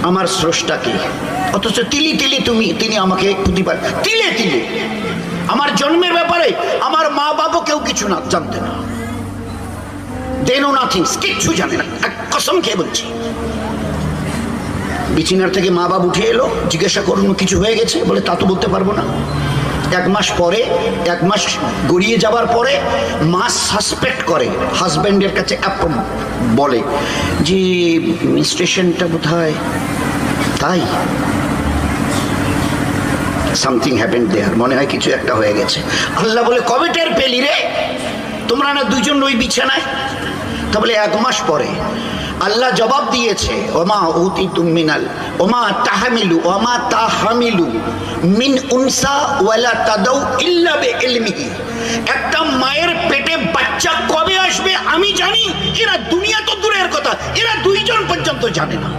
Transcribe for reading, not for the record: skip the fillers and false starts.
আমার স্রষ্টাকে, অথচ তিলি তিলি তিনি আমাকে প্রতিবার তিলে তিলে আমার জন্মের ব্যাপারে আমার মা বাবা কেউ কিছু না জানতে না, দে নো নাথিং, কিচ্ছু জানে না, কসম খেয়ে বলছি। বিছানার থেকে মা বাবা উঠে এলো, জিজ্ঞাসা করুন কিছু হয়ে গেছে, বলে তা তো বলতে পারবো না। এক মাস গড়িয়ে যাবার পরে মা সাসপেক্ট করে, হাজব্যান্ডের কাছে বলে যে স্টেশনটা কোথায়, তাই সামথিং হ্যাপেন্ড দেয়ার, মনে হয় কিছু একটা হয়ে গেছে। আল্লাহ বলে কবে টের পেলি রে, তোমরা না দুজন ওই বিছানায়? তা বলে 1 মাস পরে। আল্লাহ জবাব দিয়েছে, ওমা উতিতুম মিনাল ওমা তাহামিলু মিন উনসা ওয়ালা তাদাউ ইল্লা বিইলমিহি। একটা মায়ের পেটে বাচ্চা কবে আসবে আমি জানি, এরা দুনিয়া তো দূরের কথা, এরা 2 জন পর্যন্ত জানে না।